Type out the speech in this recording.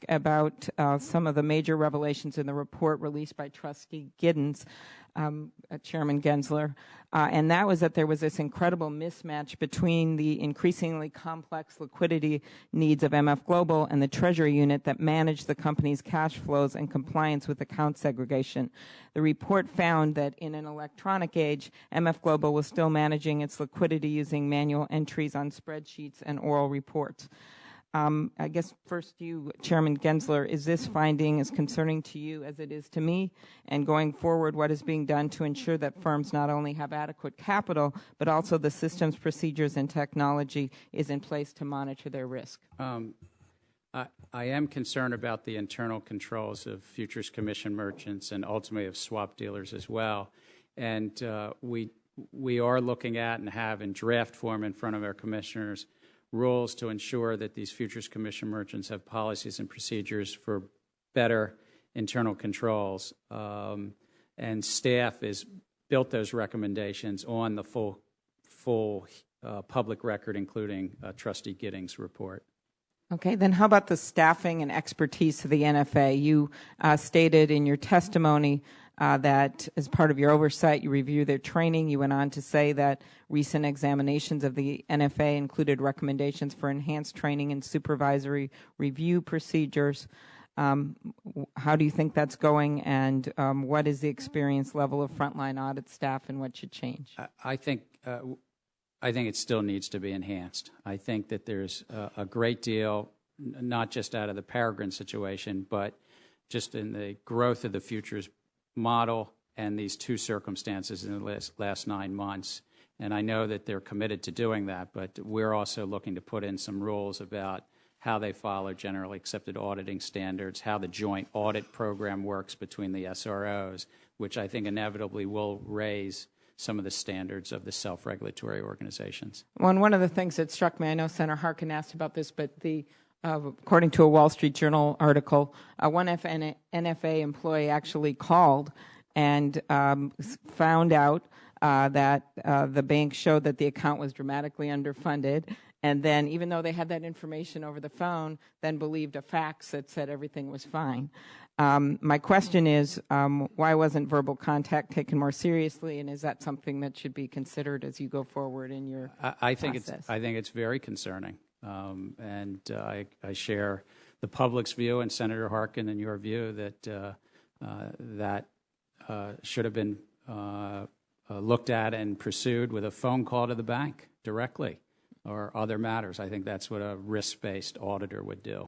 about some of the major revelations in the report released by Trustee Giddens, Chairman Gensler, and that was that there was this incredible mismatch between the increasingly complex liquidity needs of MFGlobal and the Treasury unit that managed the company's cash flows and compliance with account segregation. The report found that in an electronic age, MFGlobal was still managing its liquidity using manual entries on spreadsheets and oral reports. I guess first you, Chairman Gensler, is this finding as concerning to you as it is to me? And going forward, what is being done to ensure that firms not only have adequate capital, but also the systems, procedures, and technology is in place to monitor their risk? I am concerned about the internal controls of futures commission merchants and ultimately of swap dealers as well. And we are looking at and have in draft form in front of our commissioners rules to ensure that these futures commission merchants have policies and procedures for better internal controls. And staff has built those recommendations on the full public record, including Trustee Giddings' report. Okay, then how about the staffing and expertise of the NFA? You stated in your testimony that as part of your oversight, you review their training. You went on to say that recent examinations of the NFA included recommendations for enhanced training and supervisory review procedures. How do you think that's going, and what is the experience level of frontline audit staff, and what should change? I think it still needs to be enhanced. I think that there's a great deal, not just out of the Peregrine situation, but just in the growth of the futures model and these two circumstances in the last 9 months. And I know that they're committed to doing that, but we're also looking to put in some rules about how they follow generally accepted auditing standards, how the joint audit program works between the SROs, which I think inevitably will raise some of the standards of the self-regulatory organizations. Well, and one of the things that struck me, I know Senator Harkin asked about this, but according to a Wall Street Journal article, one NFA employee actually called and found out that the bank showed that the account was dramatically underfunded, and then even though they had that information over the phone, then believed a fax that said everything was fine. My question is, why wasn't verbal contact taken more seriously, and is that something that should be considered as you go forward in your process? I think it's very concerning, and I share the public's view and Senator Harkin and your view that that should have been looked at and pursued with a phone call to the bank directly or other matters. I think that's what a risk-based auditor would do.